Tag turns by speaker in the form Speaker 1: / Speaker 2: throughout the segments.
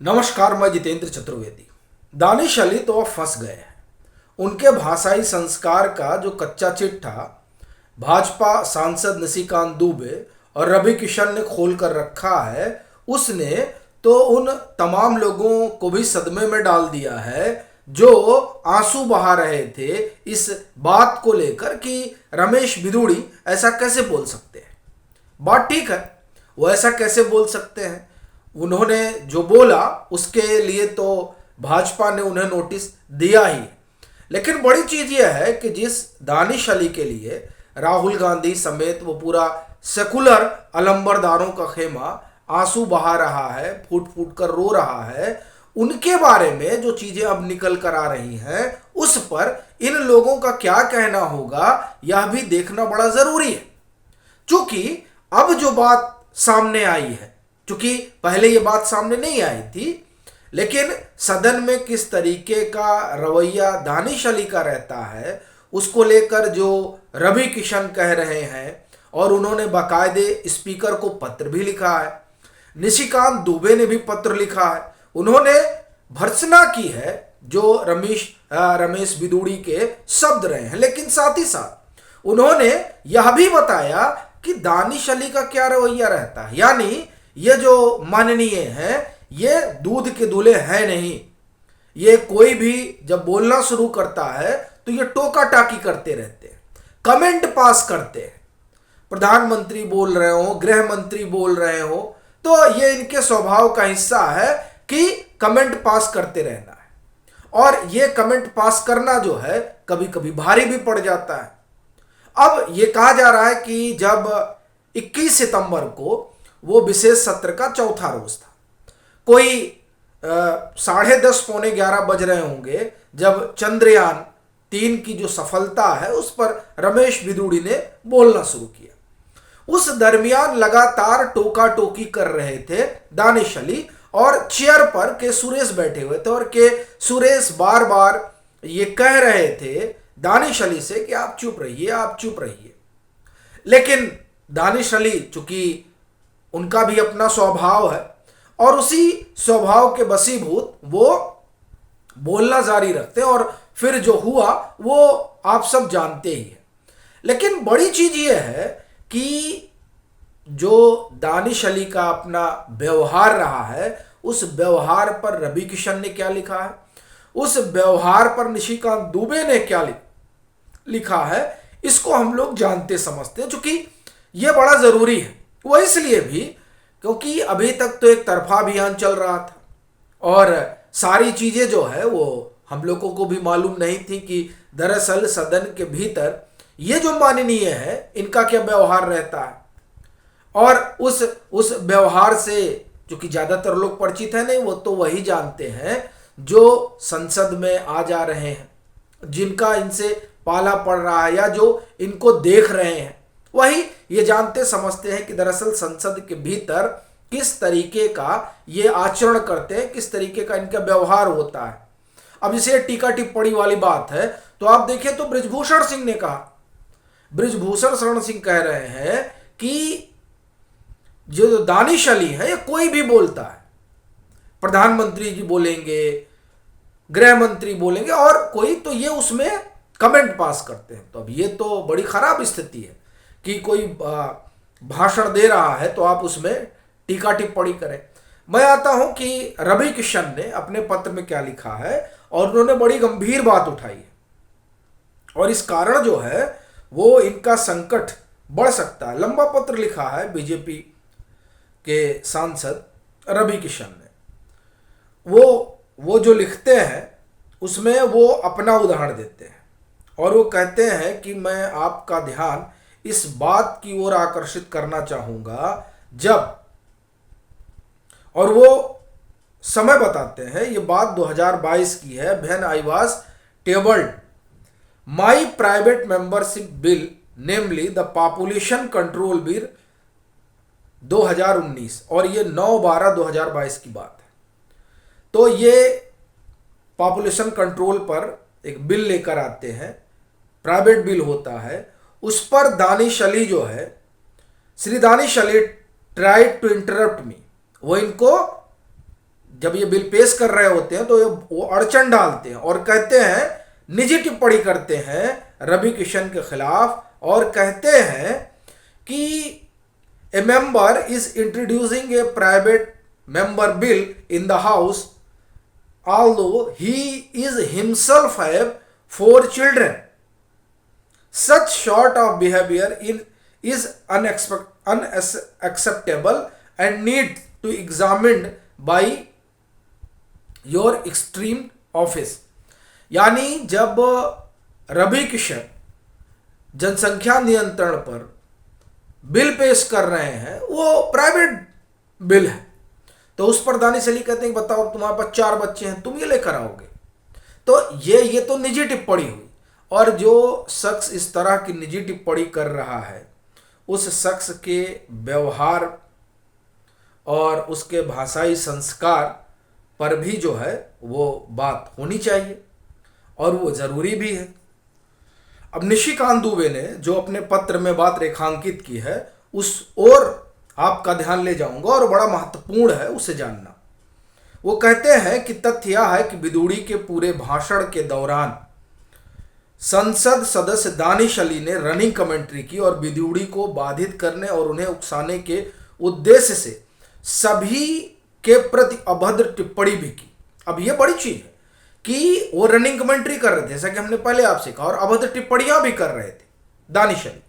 Speaker 1: नमस्कार, मैं जितेंद्र चतुर्वेदी। दानिश अली तो अब फंस गए हैं। उनके भाषाई संस्कार का जो कच्चा चिट्ठा भाजपा सांसद निशिकांत दुबे और रवि किशन ने खोल कर रखा है, उसने तो उन तमाम लोगों को भी सदमे में डाल दिया है जो आंसू बहा रहे थे इस बात को लेकर कि रमेश बिधूड़ी ऐसा कैसे बोल सकते हैं। बात ठीक है, वो ऐसा कैसे बोल सकते हैं। उन्होंने जो बोला उसके लिए तो भाजपा ने उन्हें नोटिस दिया ही, लेकिन बड़ी चीज यह है कि जिस दानिश अली के लिए राहुल गांधी समेत वो पूरा सेकुलर अलंबरदारों का खेमा आंसू बहा रहा है, फूट फूट कर रो रहा है, उनके बारे में जो चीजें अब निकल कर आ रही हैं उस पर इन लोगों का क्या कहना होगा यह भी देखना बड़ा जरूरी है। क्योंकि अब जो बात सामने आई है, क्योंकि पहले ये बात सामने नहीं आई थी, लेकिन सदन में किस तरीके का रवैया दानिश अली का रहता है उसको लेकर जो रवि किशन कह रहे हैं, और उन्होंने बाकायदे स्पीकर को पत्र भी लिखा है, निशिकांत दुबे ने भी पत्र लिखा है, उन्होंने भर्त्सना की है जो रमेश बिधूड़ी के शब्द रहे हैं, लेकिन साथ ही साथ उन्होंने यह भी बताया कि दानिश अली का क्या रवैया रहता है। यानी ये जो माननीय हैं ये दूध के दूल्हे हैं नहीं, ये कोई भी जब बोलना शुरू करता है तो ये टोका टाकी करते रहते हैं, कमेंट पास करते हैं। प्रधानमंत्री बोल रहे हो, गृह मंत्री बोल रहे हो, तो ये इनके स्वभाव का हिस्सा है कि कमेंट पास करते रहना है, और ये कमेंट पास करना जो है कभी कभी भारी भी पड़ जाता है। अब ये कहा जा रहा है कि जब 21 सितंबर को वो विशेष सत्र का चौथा रोज था, कोई 10:30 पौने 11 बज रहे होंगे जब चंद्रयान 3 की जो सफलता है उस पर रमेश बिधूड़ी ने बोलना शुरू किया। उस दरमियान लगातार टोका टोकी कर रहे थे दानिश अली, और चेयर पर के सुरेश बैठे हुए थे, और के सुरेश बार बार ये कह रहे थे दानिश अली से कि आप चुप रहिए, आप चुप रहिए। लेकिन दानिश अली चूंकि उनका भी अपना स्वभाव है और उसी स्वभाव के बसीभूत वो बोलना जारी रखते हैं, और फिर जो हुआ वो आप सब जानते ही हैं। लेकिन बड़ी चीज ये है कि जो दानिश अली का अपना व्यवहार रहा है उस व्यवहार पर रवि किशन ने क्या लिखा है, उस व्यवहार पर निशिकांत दुबे ने क्या लिखा है, इसको हम लोग जानते समझते हैं। चूंकि ये बड़ा जरूरी है, वो इसलिए भी क्योंकि अभी तक तो एक तरफा अभियान चल रहा था और सारी चीजें जो है वो हम लोगों को भी मालूम नहीं थी कि दरअसल सदन के भीतर ये जो माननीय है इनका क्या व्यवहार रहता है। और उस व्यवहार से क्योंकि ज्यादातर लोग परिचित है नहीं, वो तो वही जानते हैं जो संसद में आ जा रहे हैं, जिनका इनसे पाला पड़ रहा है या जो इनको देख रहे हैं, वही ये जानते समझते हैं कि दरअसल संसद के भीतर किस तरीके का ये आचरण करते हैं, किस तरीके का इनका व्यवहार होता है। अब इसे टीका टिप्पणी वाली बात है तो आप देखिए तो बृजभूषण सिंह ने कहा, बृजभूषण शरण सिंह कह रहे हैं कि जो दानिश अली है ये कोई भी बोलता है, प्रधानमंत्री जी बोलेंगे, गृह मंत्री बोलेंगे और कोई, तो ये उसमें कमेंट पास करते हैं। तो अब ये तो बड़ी खराब स्थिति है कि कोई भाषण दे रहा है तो आप उसमें टीका टिप्पणी करें। मैं आता हूं कि रवि किशन ने अपने पत्र में क्या लिखा है, और उन्होंने बड़ी गंभीर बात उठाई है, और इस कारण जो है वो इनका संकट बढ़ सकता है। लंबा पत्र लिखा है बीजेपी के सांसद रवि किशन ने। वो जो लिखते हैं उसमें वो अपना उदाहरण देते हैं, और वो कहते हैं कि मैं आपका ध्यान इस बात की ओर आकर्षित करना चाहूंगा जब, और वो समय बताते हैं, ये बात 2022 की है, when I was tabled my private membership bill namely the population control bill 2019, और ये 9/12/2022 की बात है। तो ये पॉपुलेशन कंट्रोल पर एक बिल लेकर आते हैं, प्राइवेट बिल होता है, उस पर दानिश अली जो है, Shri Danish Ali tried to interrupt me, वो इनको जब ये बिल पेश कर रहे होते हैं तो वो अड़चन डालते हैं और कहते हैं, निजी टिप्पणी करते हैं रवि किशन के खिलाफ और कहते हैं कि ए member is introducing A private member bill in the house although he is himself have 4 children. Such sort of behavior is unacceptable and need to examined by your extreme office. यानी जब रवि किशन जनसंख्या नियंत्रण पर बिल पेश कर रहे हैं, वो प्राइवेट बिल है, तो उस पर दानिश अली कहते हैं कि बताओ तुम्हारे पास 4 बच्चे हैं, तुम ये लेकर आओगे। तो ये तो निजी टिप्पणी हुई, और जो शख्स इस तरह की निजी टिप्पणी कर रहा है उस शख्स के व्यवहार और उसके भाषाई संस्कार पर भी जो है वो बात होनी चाहिए और वो ज़रूरी भी है। अब निशिकांत दुबे ने जो अपने पत्र में बात रेखांकित की है उस ओर आपका ध्यान ले जाऊंगा और बड़ा महत्वपूर्ण है उसे जानना। वो कहते हैं कि तथ्य यह है कि बिदुड़ी के पूरे भाषण के दौरान संसद सदस्य दानिश अली ने रनिंग कमेंट्री की और बिदुड़ी को बाधित करने और उन्हें उकसाने के उद्देश्य से सभी के प्रति अभद्र टिप्पणी भी की। अब ये बड़ी चीज है कि वो रनिंग कमेंट्री कर रहे थे, जैसा कि हमने पहले आपसे कहा, और अभद्र टिप्पणियां भी कर रहे थे दानिश अली।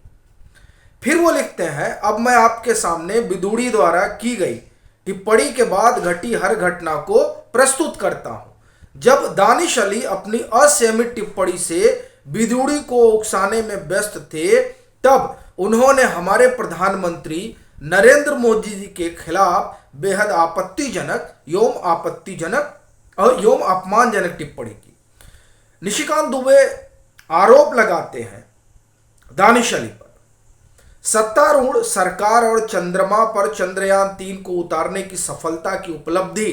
Speaker 1: फिर वो लिखते हैं, अब मैं आपके सामने बिदुड़ी द्वारा की गई टिप्पणी के बाद घटी हर घटना को प्रस्तुत करता हूं। जब दानिश अली अपनी असहमत टिप्पणी से बिदुड़ी को उकसाने में व्यस्त थे, तब उन्होंने हमारे प्रधानमंत्री नरेंद्र मोदी जी के खिलाफ बेहद आपत्तिजनक एवं अपमानजनक टिप्पणी की। निशिकांत दुबे आरोप लगाते हैं दानिश अली पर सत्तारूढ़ सरकार और चंद्रमा पर चंद्रयान 3 को उतारने की सफलता की उपलब्धि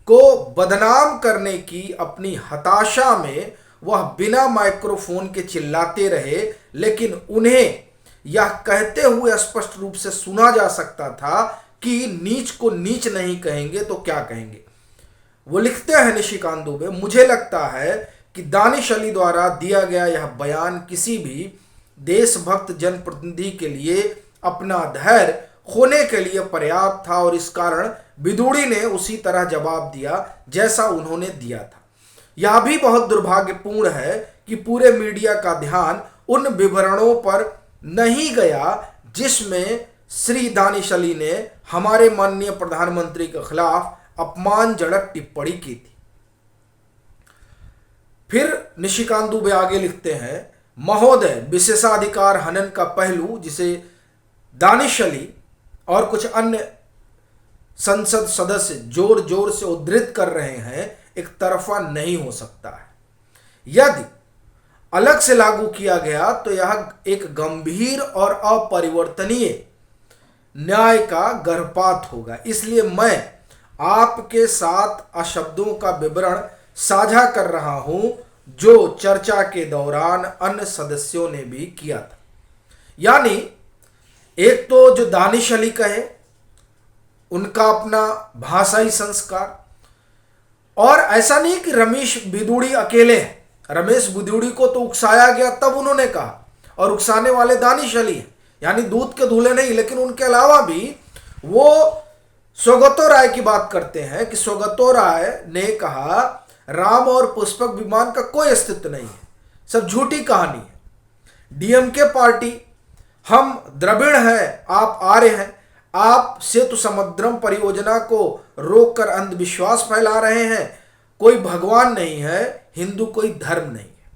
Speaker 1: को बदनाम करने की अपनी हताशा में वह बिना माइक्रोफोन के चिल्लाते रहे, लेकिन उन्हें यह कहते हुए स्पष्ट रूप से सुना जा सकता था कि नीच को नीच नहीं कहेंगे तो क्या कहेंगे। वो लिखते हैं निशिकांत दुबे, मुझे लगता है कि दानिश अली द्वारा दिया गया यह बयान किसी भी देशभक्त जनप्रतिनिधि के लिए अपना धैर्य खोने के लिए पर्याप्त था और इस कारण बिदुड़ी ने उसी तरह जवाब दिया जैसा उन्होंने दिया था। यह भी बहुत दुर्भाग्यपूर्ण है कि पूरे मीडिया का ध्यान उन विवरणों पर नहीं गया जिसमें श्री दानिश अली ने हमारे माननीय प्रधानमंत्री के खिलाफ अपमानजनक टिप्पणी की थी। फिर निशिकांत दुबे आगे लिखते हैं, महोदय, विशेषाधिकार हनन का पहलू जिसे दानिश अली और कुछ अन्य संसद सदस्य जोर जोर से उद्धृत कर रहे हैं एक तरफा नहीं हो सकता है। यदि अलग से लागू किया गया तो यह एक गंभीर और अपरिवर्तनीय न्याय का गर्भपात होगा। इसलिए मैं आपके साथ अशब्दों का विवरण साझा कर रहा हूं जो चर्चा के दौरान अन्य सदस्यों ने भी किया था। यानी एक तो जो दानिश अली कहे उनका अपना भाषाई संस्कार, और ऐसा नहीं कि रमेश बिदुड़ी अकेले हैं। रमेश बिदुड़ी को तो उकसाया गया तब उन्होंने कहा, और उकसाने वाले दानिश अली हैं, यानी दूध के दूल्हे नहीं। लेकिन उनके अलावा भी वो सौगतो राय की बात करते हैं कि सौगतो राय ने कहा राम और पुष्पक विमान का कोई अस्तित्व नहीं है, सब झूठी कहानी है। डीएमके पार्टी, हम द्रविड़ हैं, आप आर्य हैं, आप सेतु समुद्रम परियोजना को रोककर अंधविश्वास फैला रहे हैं। कोई भगवान नहीं है, हिंदू कोई धर्म नहीं है।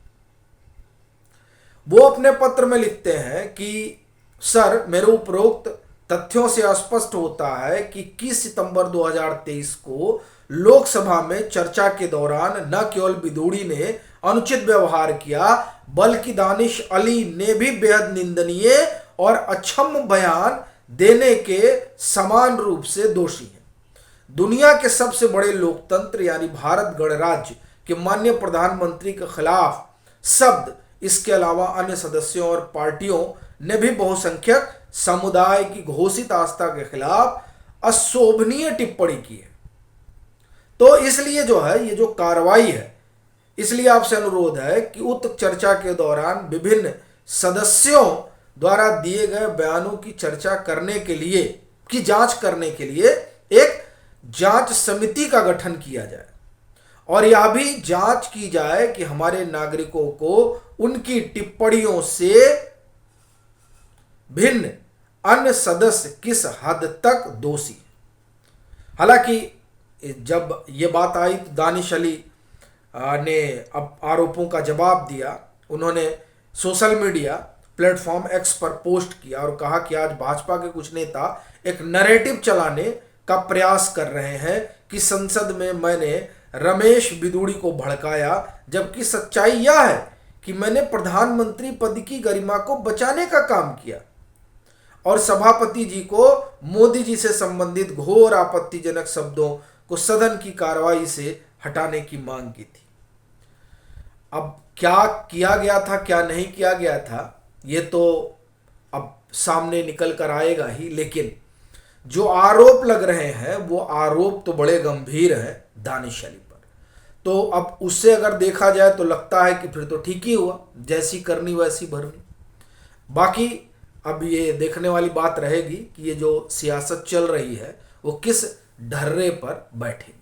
Speaker 1: वो अपने पत्र में लिखते हैं कि सर, मेरे उपरोक्त तथ्यों से स्पष्ट होता है कि 21 सितंबर 2023 को लोकसभा में चर्चा के दौरान न केवल बिदुड़ी ने अनुचित व्यवहार किया, बल्कि दानिश अली ने भी बेहद निंदनीय और अक्षम्य बयान देने के समान रूप से दोषी हैं। दुनिया के सबसे बड़े लोकतंत्र यानी भारत गणराज्य के माननीय प्रधानमंत्री के खिलाफ शब्द, इसके अलावा अन्य सदस्यों और पार्टियों ने भी बहुसंख्यक समुदाय की घोषित आस्था के खिलाफ अशोभनीय टिप्पणी की है। तो इसलिए जो है ये जो कार्रवाई है, इसलिए आपसे अनुरोध है कि उक्त चर्चा के दौरान विभिन्न सदस्यों द्वारा दिए गए बयानों की चर्चा करने के लिए, की जांच करने के लिए एक जांच समिति का गठन किया जाए और यह भी जांच की जाए कि हमारे नागरिकों को उनकी टिप्पणियों से भिन्न अन्य सदस्य किस हद तक दोषी। हालांकि जब ये बात आई तो दानिश अली ने अब आरोपों का जवाब दिया। उन्होंने सोशल मीडिया प्लेटफॉर्म एक्स पर पोस्ट किया और कहा कि आज भाजपा के कुछ नेता एक नैरेटिव चलाने का प्रयास कर रहे हैं कि संसद में मैंने रमेश बिदूड़ी को भड़काया, जबकि सच्चाई यह है कि मैंने प्रधानमंत्री पद की गरिमा को बचाने का काम किया और सभापति जी को मोदी जी से संबंधित घोर आपत्तिजनक शब्दों को सदन की कार्रवाई से हटाने की मांग की थी। अब क्या किया गया था, क्या नहीं किया गया था, ये तो अब सामने निकल कर आएगा ही, लेकिन जो आरोप लग रहे हैं वो आरोप तो बड़े गंभीर हैं दानिश अली पर। तो अब उससे अगर देखा जाए तो लगता है कि फिर तो ठीक ही हुआ, जैसी करनी वैसी भरनी। बाकी अब ये देखने वाली बात रहेगी कि ये जो सियासत चल रही है वो किस ढर्रे पर बैठेगी।